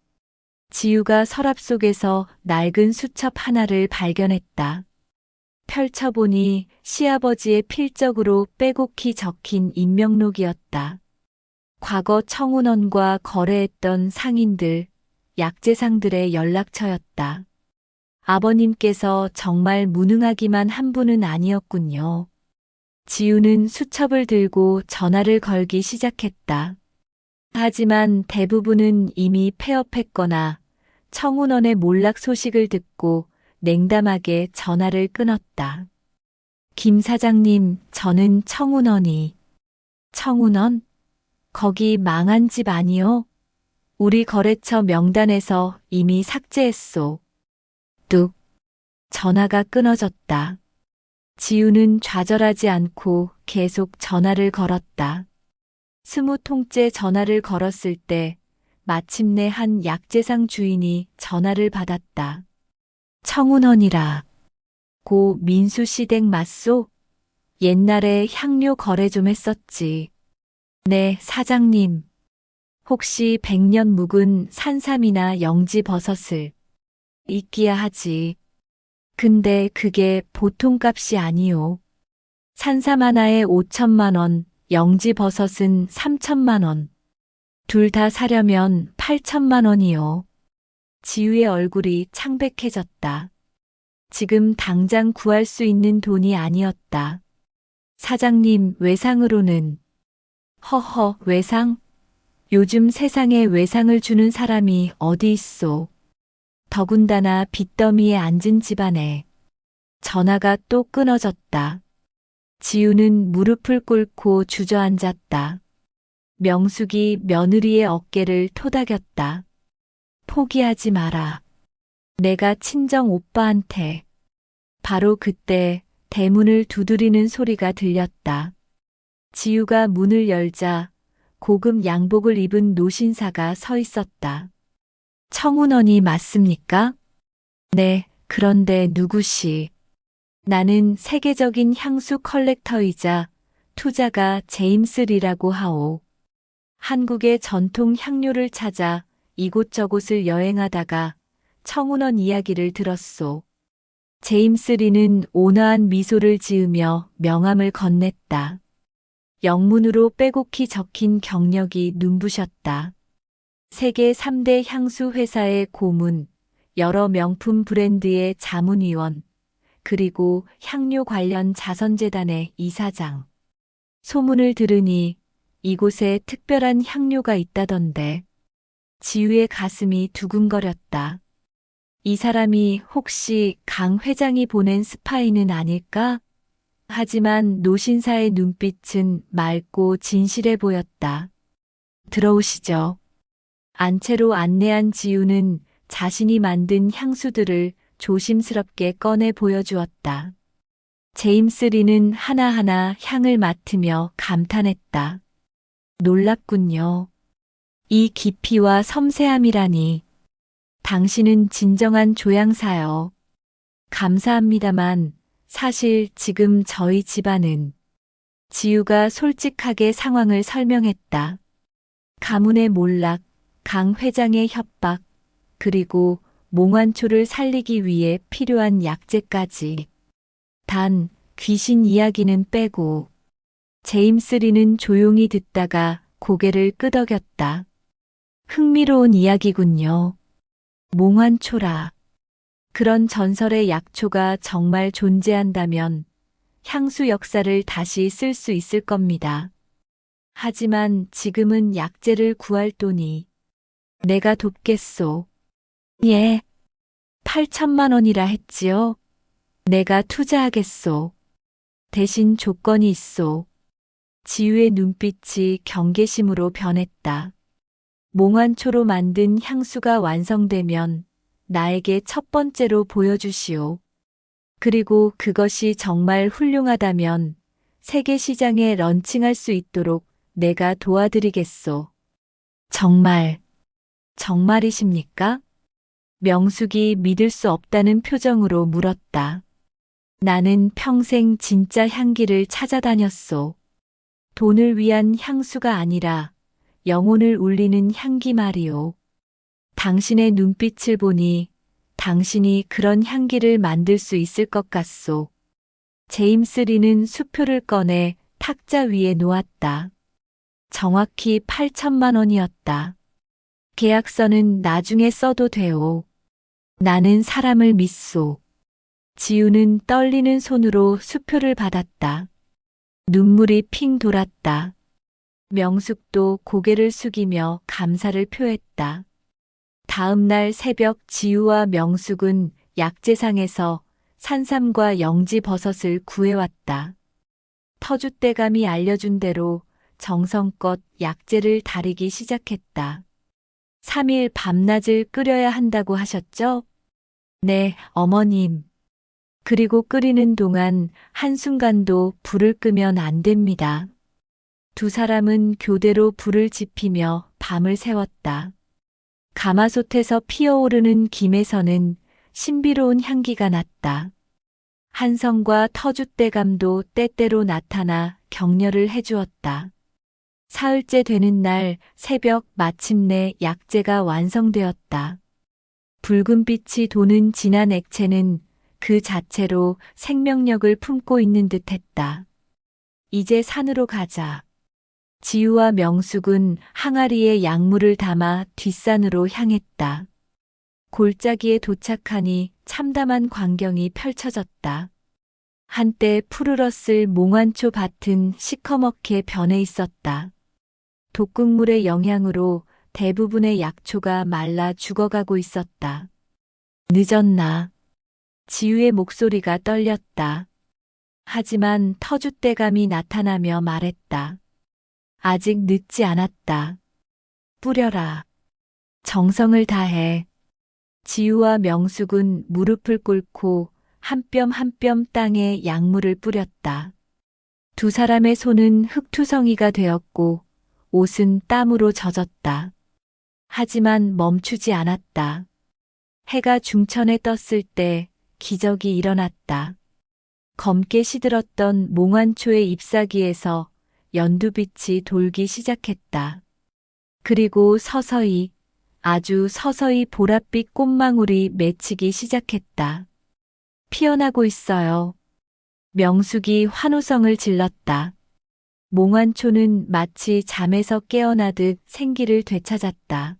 지우가 서랍 속에서 낡은 수첩 하나를 발견했다. 펼쳐보니 시아버지의 필적으로 빼곡히 적힌 인명록이었다. 과거 청운원과 거래했던 상인들, 약재상들의 연락처였다. 아버님께서 정말 무능하기만 한 분은 아니었군요. 지우는 수첩을 들고 전화를 걸기 시작했다. 하지만 대부분은 이미 폐업했거나 청운원의 몰락 소식을 듣고 냉담하게 전화를 끊었다. 김 사장님, 저는 청운원이. 청운원? 거기 망한 집 아니요? 우리 거래처 명단에서 이미 삭제했소. 뚝. 전화가 끊어졌다. 지우는 좌절하지 않고 계속 전화를 걸었다. 20통째 전화를 걸었을 때 마침내 한 약재상 주인이 전화를 받았다. 청운원이라. 고 민수 씨 댁 맞소? 옛날에 향료 거래 좀 했었지. 네, 사장님. 혹시 100년 묵은 산삼이나 영지버섯을 있기야 하지. 근데 그게 보통 값이 아니오. 산삼 하나에 5천만 원, 영지버섯은 3천만 원. 둘 다 사려면 8천만 원이요. 지우의 얼굴이 창백해졌다. 지금 당장 구할 수 있는 돈이 아니었다. 사장님, 외상으로는. 허허, 외상? 요즘 세상에 외상을 주는 사람이 어디 있소. 더군다나 빚더미에 앉은 집안에. 전화가 또 끊어졌다. 지우는 무릎을 꿇고 주저앉았다. 명숙이 며느리의 어깨를 토닥였다. 포기하지 마라. 내가 친정 오빠한테. 바로 그때 대문을 두드리는 소리가 들렸다. 지우가 문을 열자 고급 양복을 입은 노신사가 서 있었다. 청운원이 맞습니까? 네, 그런데 누구시? 나는 세계적인 향수 컬렉터이자 투자가 제임스 리라고 하오. 한국의 전통 향료를 찾아 이곳저곳을 여행하다가 청운원 이야기를 들었소. 제임스 리는 온화한 미소를 지으며 명함을 건넸다. 영문으로 빼곡히 적힌 경력이 눈부셨다. 세계 3대 향수 회사의 고문, 여러 명품 브랜드의 자문위원, 그리고 향료 관련 자선재단의 이사장. 소문을 들으니 이곳에 특별한 향료가 있다던데. 지우의 가슴이 두근거렸다. 이 사람이 혹시 강 회장이 보낸 스파이는 아닐까? 하지만 노신사의 눈빛은 맑고 진실해 보였다. 들어오시죠. 안채로 안내한 지우는 자신이 만든 향수들을 조심스럽게 꺼내 보여주었다. 제임스 리는 하나하나 향을 맡으며 감탄했다. 놀랍군요. 이 깊이와 섬세함이라니. 당신은 진정한 조향사요. 감사합니다만 사실 지금 저희 집안은 지우가 솔직하게 상황을 설명했다. 가문의 몰락, 강 회장의 협박, 그리고 몽환초를 살리기 위해 필요한 약재까지. 단, 귀신 이야기는 빼고. 제임스 리는 조용히 듣다가 고개를 끄덕였다. 흥미로운 이야기군요. 몽환초라. 그런 전설의 약초가 정말 존재한다면 향수 역사를 다시 쓸 수 있을 겁니다. 하지만 지금은 약재를 구할 돈이 내가 돕겠소. 예. 8천만 원이라 했지요. 내가 투자하겠소. 대신 조건이 있소. 지우의 눈빛이 경계심으로 변했다. 몽환초로 만든 향수가 완성되면 나에게 첫 번째로 보여주시오. 그리고 그것이 정말 훌륭하다면 세계 시장에 런칭할 수 있도록 내가 도와드리겠소. 정말, 정말이십니까? 명숙이 믿을 수 없다는 표정으로 물었다. 나는 평생 진짜 향기를 찾아다녔소. 돈을 위한 향수가 아니라 영혼을 울리는 향기 말이오. 당신의 눈빛을 보니 당신이 그런 향기를 만들 수 있을 것 같소. 제임스 리는 수표를 꺼내 탁자 위에 놓았다. 정확히 8천만 원이었다. 계약서는 나중에 써도 돼오. 나는 사람을 믿소. 지우는 떨리는 손으로 수표를 받았다. 눈물이 핑 돌았다. 명숙도 고개를 숙이며 감사를 표했다. 다음 날 새벽 지우와 명숙은 약재상에서 산삼과 영지버섯을 구해왔다. 터줏대감이 알려준 대로 정성껏 약재를 다리기 시작했다. 3일 밤낮을 끓여야 한다고 하셨죠? 네, 어머님. 그리고 끓이는 동안 한순간도 불을 끄면 안 됩니다. 두 사람은 교대로 불을 지피며 밤을 새웠다. 가마솥에서 피어오르는 김에서는 신비로운 향기가 났다. 한성과 터줏대감도 때때로 나타나 격려를 해주었다. 사흘째 되는 날 새벽 마침내 약재가 완성되었다. 붉은 빛이 도는 진한 액체는 그 자체로 생명력을 품고 있는 듯했다. 이제 산으로 가자. 지우와 명숙은 항아리에 약물을 담아 뒷산으로 향했다. 골짜기에 도착하니 참담한 광경이 펼쳐졌다. 한때 푸르렀을 몽환초 밭은 시커멓게 변해 있었다. 독극물의 영향으로 대부분의 약초가 말라 죽어가고 있었다. 늦었나? 지우의 목소리가 떨렸다. 하지만 터줏대감이 나타나며 말했다. 아직 늦지 않았다. 뿌려라. 정성을 다해. 지우와 명숙은 무릎을 꿇고 한 뼘 한 뼘 땅에 약물을 뿌렸다. 두 사람의 손은 흙투성이가 되었고 옷은 땀으로 젖었다. 하지만 멈추지 않았다. 해가 중천에 떴을 때 기적이 일어났다. 검게 시들었던 몽환초의 잎사귀에서 연두빛이 돌기 시작했다. 그리고 서서히, 아주 서서히 보랏빛 꽃망울이 맺히기 시작했다. 피어나고 있어요. 명숙이 환호성을 질렀다. 몽환초는 마치 잠에서 깨어나듯 생기를 되찾았다.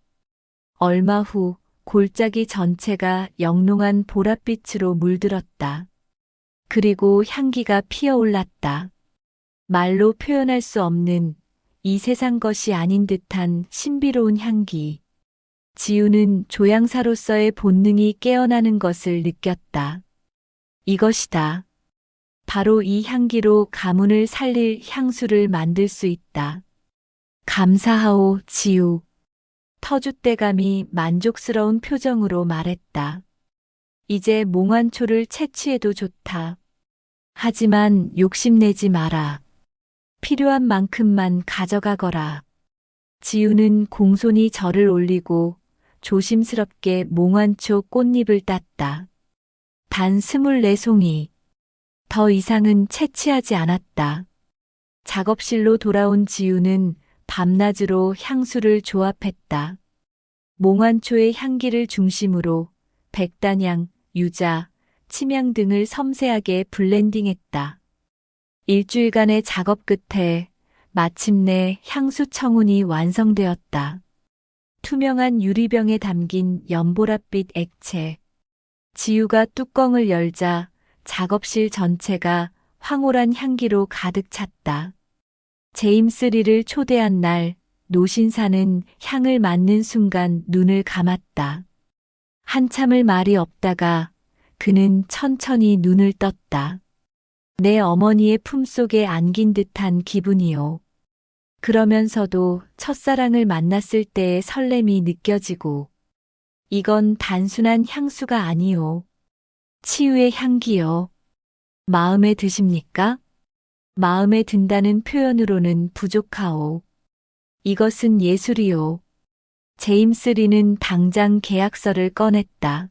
얼마 후 골짜기 전체가 영롱한 보랏빛으로 물들었다. 그리고 향기가 피어올랐다. 말로 표현할 수 없는 이 세상 것이 아닌 듯한 신비로운 향기. 지우는 조향사로서의 본능이 깨어나는 것을 느꼈다. 이것이다. 바로 이 향기로 가문을 살릴 향수를 만들 수 있다. 감사하오, 지우. 터줏대감이 만족스러운 표정으로 말했다. 이제 몽환초를 채취해도 좋다. 하지만 욕심내지 마라. 필요한 만큼만 가져가거라. 지우는 공손히 절을 올리고 조심스럽게 몽환초 꽃잎을 땄다. 단 24송이. 더 이상은 채취하지 않았다. 작업실로 돌아온 지우는 밤낮으로 향수를 조합했다. 몽환초의 향기를 중심으로 백단향, 유자, 침향 등을 섬세하게 블렌딩했다. 일주일간의 작업 끝에 마침내 향수 청운이 완성되었다. 투명한 유리병에 담긴 연보랏빛 액체. 지우가 뚜껑을 열자 작업실 전체가 황홀한 향기로 가득 찼다. 제임스 리를 초대한 날, 노신사는 향을 맡는 순간 눈을 감았다. 한참을 말이 없다가 그는 천천히 눈을 떴다. 내 어머니의 품속에 안긴 듯한 기분이요. 그러면서도 첫사랑을 만났을 때의 설렘이 느껴지고, 이건 단순한 향수가 아니요. 치유의 향기요. 마음에 드십니까? 마음에 든다는 표현으로는 부족하오. 이것은 예술이요. 제임스 리는 당장 계약서를 꺼냈다.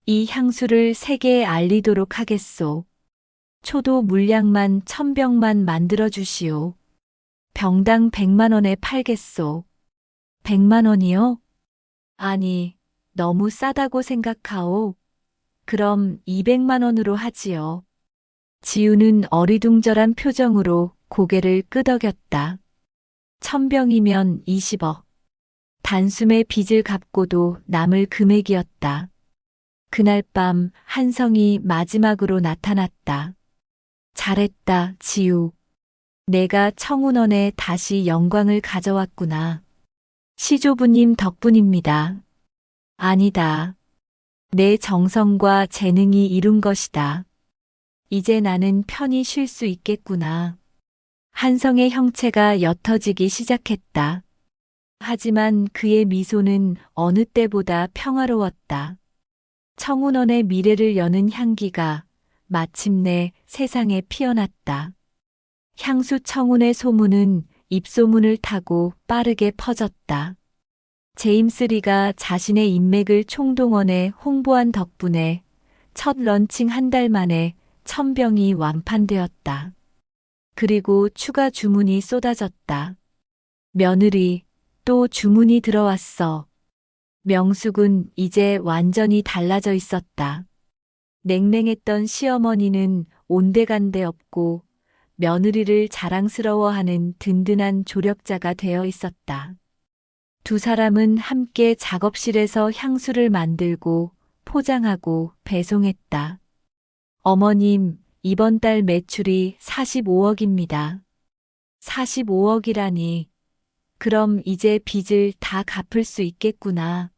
이 향수를 세계에 알리도록 하겠소. 초도 물량만 1000병만 만들어 주시오. 병당 100만 원에 팔겠소. 100만 원이요? 아니, 너무 싸다고 생각하오. 그럼 200만 원으로 하지요. 지우는 어리둥절한 표정으로 고개를 끄덕였다. 1000병이면 20억. 단숨에 빚을 갚고도 남을 금액이었다. 그날 밤 한성이 마지막으로 나타났다. 잘했다, 지우. 내가 청운원에 다시 영광을 가져왔구나. 시조부님 덕분입니다. 아니다. 내 정성과 재능이 이룬 것이다. 이제 나는 편히 쉴 수 있겠구나. 한성의 형체가 옅어지기 시작했다. 하지만 그의 미소는 어느 때보다 평화로웠다. 청운원의 미래를 여는 향기가 마침내 세상에 피어났다. 향수 청운의 소문은 입소문을 타고 빠르게 퍼졌다. 제임스 리가 자신의 인맥을 총동원해 홍보한 덕분에 첫 런칭 한 달 만에 1000병이 완판되었다. 그리고 추가 주문이 쏟아졌다. 며느리, 또 주문이 들어왔어. 명숙은 이제 완전히 달라져 있었다. 냉랭했던 시어머니는 온데간데 없고 며느리를 자랑스러워하는 든든한 조력자가 되어 있었다. 두 사람은 함께 작업실에서 향수를 만들고 포장하고 배송했다. 어머님, 이번 달 매출이 45억입니다. 45억이라니. 그럼 이제 빚을 다 갚을 수 있겠구나.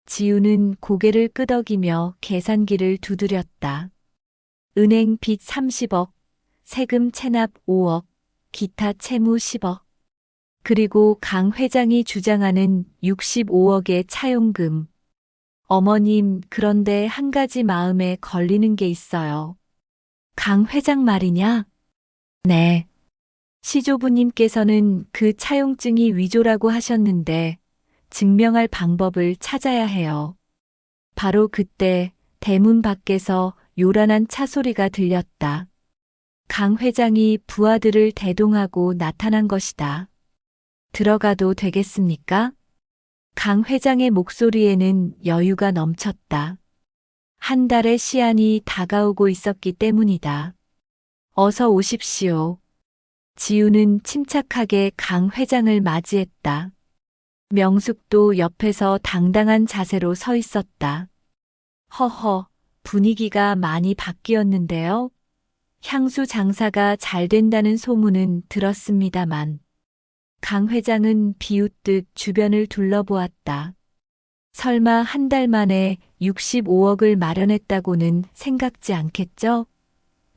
지우는 고개를 끄덕이며 계산기를 두드렸다. 은행 빚 30억, 세금 체납 5억, 기타 채무 10억. 그리고 강 회장이 주장하는 65억의 차용금. 어머님, 그런데 한 가지 마음에 걸리는 게 있어요. 강 회장 말이냐? 네. 시조부님께서는 그 차용증이 위조라고 하셨는데 증명할 방법을 찾아야 해요. 바로 그때 대문 밖에서 요란한 차 소리가 들렸다. 강 회장이 부하들을 대동하고 나타난 것이다. 들어가도 되겠습니까? 강 회장의 목소리에는 여유가 넘쳤다. 한 달의 시한이 다가오고 있었기 때문이다. 어서 오십시오. 지우는 침착하게 강 회장을 맞이했다. 명숙도 옆에서 당당한 자세로 서 있었다. 허허, 분위기가 많이 바뀌었는데요. 향수 장사가 잘 된다는 소문은 들었습니다만. 강 회장은 비웃듯 주변을 둘러보았다. 설마 한 달 만에 65억을 마련했다고는 생각지 않겠죠?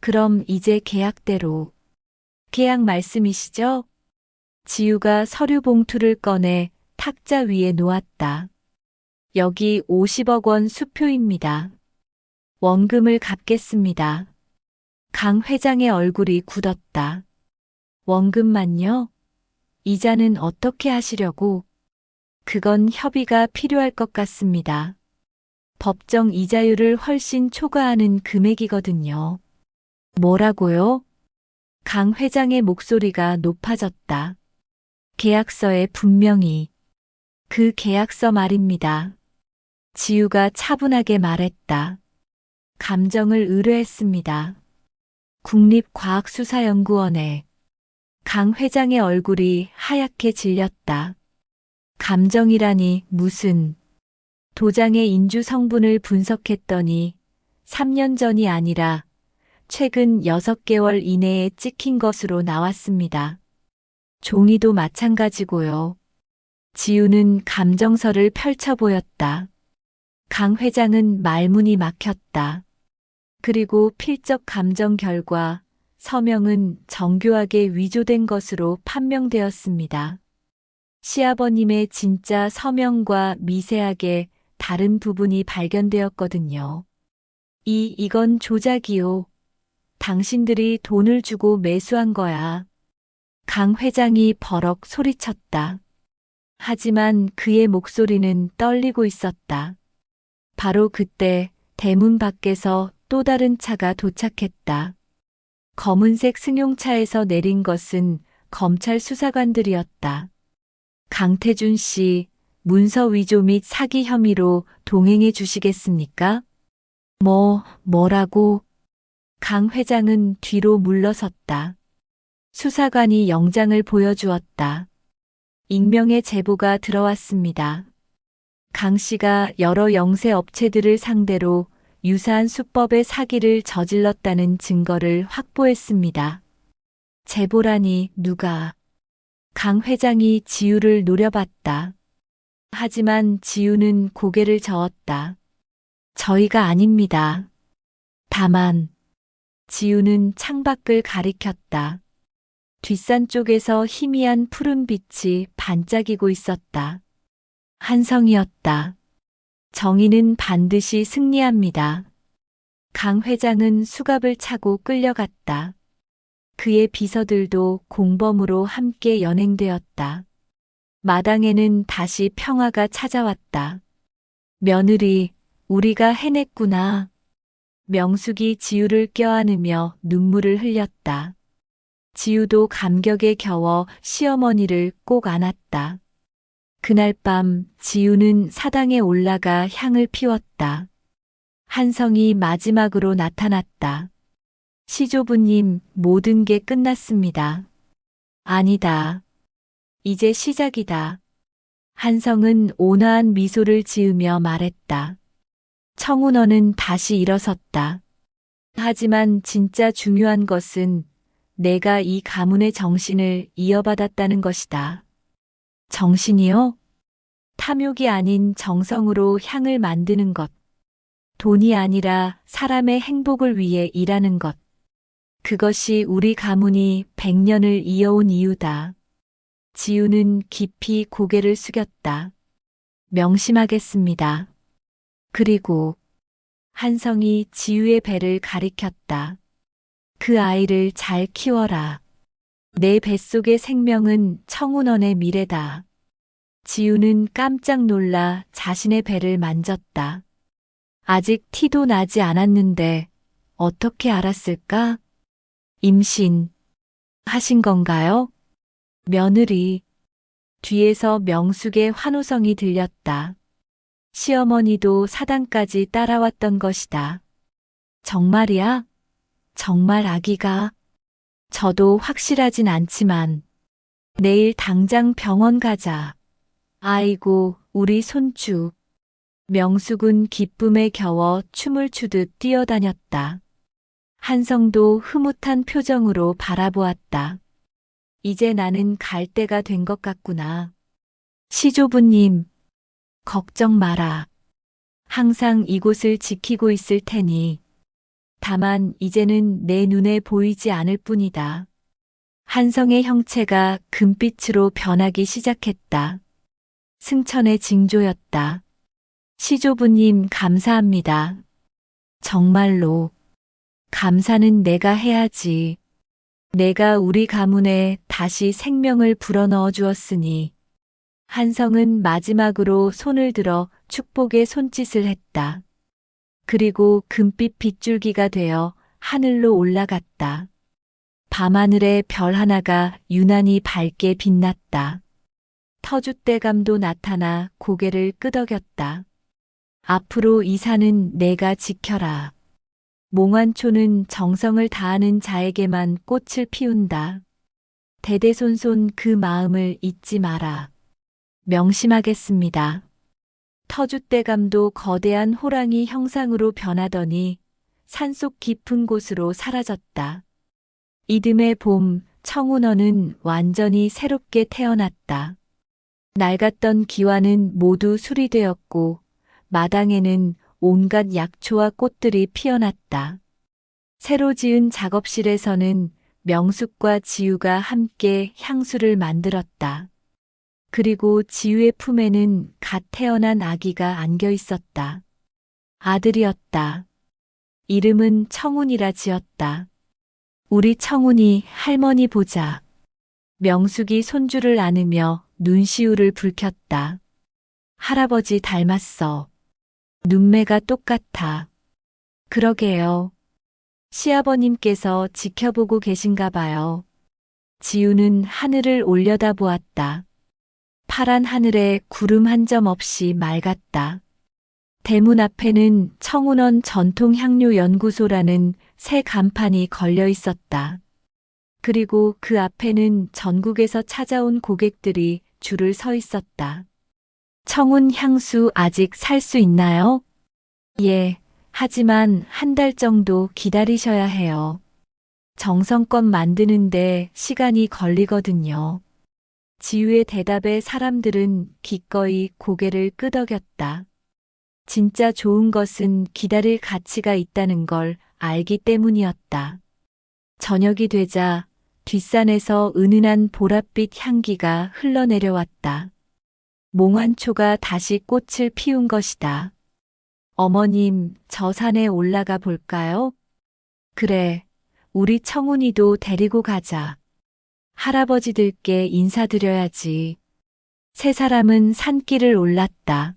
그럼 이제 계약대로. 계약 말씀이시죠? 지우가 서류 봉투를 꺼내 탁자 위에 놓았다. 여기 50억 원 수표입니다. 원금을 갚겠습니다. 강 회장의 얼굴이 굳었다. 원금만요? 이자는 어떻게 하시려고? 그건 협의가 필요할 것 같습니다. 법정 이자율을 훨씬 초과하는 금액이거든요. 뭐라고요? 강 회장의 목소리가 높아졌다. 계약서에 분명히. 그 계약서 말입니다. 지우가 차분하게 말했다. 감정을 의뢰했습니다. 국립과학수사연구원에. 강 회장의 얼굴이 하얗게 질렸다. 감정이라니 무슨. 도장의 인주 성분을 분석했더니 3년 전이 아니라 최근 6개월 이내에 찍힌 것으로 나왔습니다. 종이도 마찬가지고요. 지우는 감정서를 펼쳐 보였다. 강 회장은 말문이 막혔다. 그리고 필적 감정 결과 서명은 정교하게 위조된 것으로 판명되었습니다. 시아버님의 진짜 서명과 미세하게 다른 부분이 발견되었거든요. 이건 조작이요. 당신들이 돈을 주고 매수한 거야. 강 회장이 버럭 소리쳤다. 하지만 그의 목소리는 떨리고 있었다. 바로 그때 대문 밖에서 또 다른 차가 도착했다. 검은색 승용차에서 내린 것은 검찰 수사관들이었다. 강태준 씨, 문서 위조 및 사기 혐의로 동행해 주시겠습니까? 뭐라고? 강 회장은 뒤로 물러섰다. 수사관이 영장을 보여주었다. 익명의 제보가 들어왔습니다. 강 씨가 여러 영세 업체들을 상대로 유사한 수법의 사기를 저질렀다는 증거를 확보했습니다. 제보라니 누가? 강 회장이 지우를 노려봤다. 하지만 지우는 고개를 저었다. 저희가 아닙니다. 다만 지우는 창밖을 가리켰다. 뒷산 쪽에서 희미한 푸른 빛이 반짝이고 있었다. 한성이었다. 정의는 반드시 승리합니다. 강 회장은 수갑을 차고 끌려갔다. 그의 비서들도 공범으로 함께 연행되었다. 마당에는 다시 평화가 찾아왔다. 며느리, 우리가 해냈구나. 명숙이 지우를 껴안으며 눈물을 흘렸다. 지우도 감격에 겨워 시어머니를 꼭 안았다. 그날 밤 지우는 사당에 올라가 향을 피웠다. 한성이 마지막으로 나타났다. 시조부님, 모든 게 끝났습니다. 아니다. 이제 시작이다. 한성은 온화한 미소를 지으며 말했다. 청운어는 다시 일어섰다. 하지만 진짜 중요한 것은 내가 이 가문의 정신을 이어받았다는 것이다. 정신이요? 탐욕이 아닌 정성으로 향을 만드는 것. 돈이 아니라 사람의 행복을 위해 일하는 것. 그것이 우리 가문이 100년을 이어온 이유다. 지우는 깊이 고개를 숙였다. 명심하겠습니다. 그리고 한성이 지우의 배를 가리켰다. 그 아이를 잘 키워라. 내 뱃속의 생명은 청운원의 미래다. 지우는 깜짝 놀라 자신의 배를 만졌다. 아직 티도 나지 않았는데 어떻게 알았을까? 임신 하신 건가요? 며느리. 뒤에서 명숙의 환호성이 들렸다. 시어머니도 사당까지 따라왔던 것이다. 정말이야? 정말 아기가? 저도 확실하진 않지만 내일 당장 병원 가자. 아이고, 우리 손주. 명숙은 기쁨에 겨워 춤을 추듯 뛰어다녔다. 한성도 흐뭇한 표정으로 바라보았다. 이제 나는 갈 때가 된 것 같구나. 시조부님, 걱정 마라. 항상 이곳을 지키고 있을 테니. 다만 이제는 내 눈에 보이지 않을 뿐이다. 한성의 형체가 금빛으로 변하기 시작했다. 승천의 징조였다. 시조부님 감사합니다. 정말로. 감사는 내가 해야지. 내가 우리 가문에 다시 생명을 불어넣어 주었으니. 한성은 마지막으로 손을 들어 축복의 손짓을 했다. 그리고 금빛 빗줄기가 되어 하늘로 올라갔다. 밤하늘에 별 하나가 유난히 밝게 빛났다. 터줏대감도 나타나 고개를 끄덕였다. 앞으로 이 산은 내가 지켜라. 몽환초는 정성을 다하는 자에게만 꽃을 피운다. 대대손손 그 마음을 잊지 마라. 명심하겠습니다. 터줏대감도 거대한 호랑이 형상으로 변하더니 산속 깊은 곳으로 사라졌다. 이듬해 봄, 청운어는 완전히 새롭게 태어났다. 낡았던 기와는 모두 수리되었고 마당에는 온갖 약초와 꽃들이 피어났다. 새로 지은 작업실에서는 명숙과 지우가 함께 향수를 만들었다. 그리고 지우의 품에는 갓 태어난 아기가 안겨 있었다. 아들이었다. 이름은 청운이라 지었다. 우리 청운이 할머니 보자. 명숙이 손주를 안으며 눈시울을 붉혔다. 할아버지 닮았어. 눈매가 똑같아. 그러게요. 시아버님께서 지켜보고 계신가 봐요. 지우는 하늘을 올려다보았다. 파란 하늘에 구름 한 점 없이 맑았다. 대문 앞에는 청운원 전통향료연구소라는 새 간판이 걸려 있었다. 그리고 그 앞에는 전국에서 찾아온 고객들이 줄을 서 있었다. 청운 향수 아직 살 수 있나요? 예, 하지만 한 달 정도 기다리셔야 해요. 정성껏 만드는데 시간이 걸리거든요. 지우의 대답에 사람들은 기꺼이 고개를 끄덕였다. 진짜 좋은 것은 기다릴 가치가 있다는 걸 알기 때문이었다. 저녁이 되자 뒷산에서 은은한 보랏빛 향기가 흘러내려왔다. 몽환초가 다시 꽃을 피운 것이다. 어머님, 저 산에 올라가 볼까요? 그래, 우리 청운이도 데리고 가자. 할아버지들께 인사드려야지. 세 사람은 산길을 올랐다.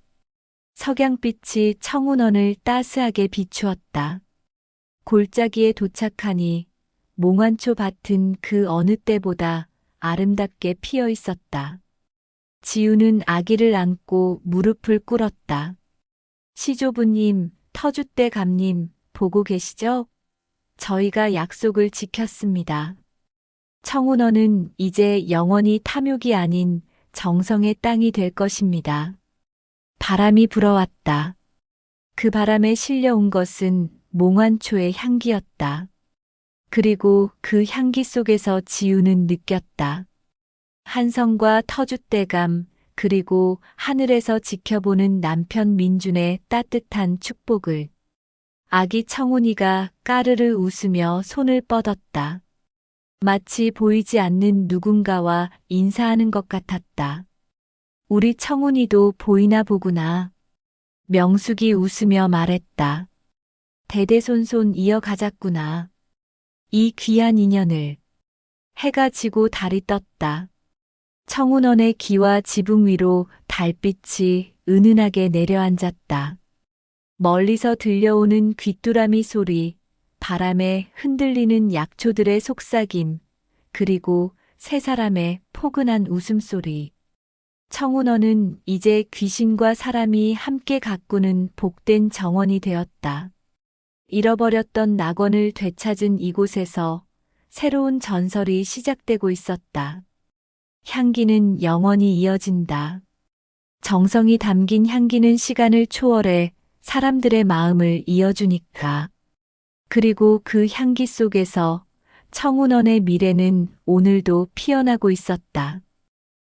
석양빛이 청운원을 따스하게 비추었다. 골짜기에 도착하니 몽환초 밭은 그 어느 때보다 아름답게 피어 있었다. 지우는 아기를 안고 무릎을 꿇었다. 시조부님, 터줏대감님, 보고 계시죠? 저희가 약속을 지켰습니다. 청운원은 이제 영원히 탐욕이 아닌 정성의 땅이 될 것입니다. 바람이 불어왔다. 그 바람에 실려온 것은 몽환초의 향기였다. 그리고 그 향기 속에서 지우는 느꼈다. 한성과 터줏대감, 그리고 하늘에서 지켜보는 남편 민준의 따뜻한 축복을. 아기 청운이가 까르르 웃으며 손을 뻗었다. 마치 보이지 않는 누군가와 인사하는 것 같았다. 우리 청운이도 보이나 보구나. 명숙이 웃으며 말했다. 대대손손 이어가자꾸나. 이 귀한 인연을. 해가 지고 달이 떴다. 청운원의 기와 지붕 위로 달빛이 은은하게 내려앉았다. 멀리서 들려오는 귀뚜라미 소리, 바람에 흔들리는 약초들의 속삭임, 그리고 세 사람의 포근한 웃음소리. 청운원은 이제 귀신과 사람이 함께 가꾸는 복된 정원이 되었다. 잃어버렸던 낙원을 되찾은 이곳에서 새로운 전설이 시작되고 있었다. 향기는 영원히 이어진다. 정성이 담긴 향기는 시간을 초월해 사람들의 마음을 이어주니까. 그리고 그 향기 속에서 청운원의 미래는 오늘도 피어나고 있었다.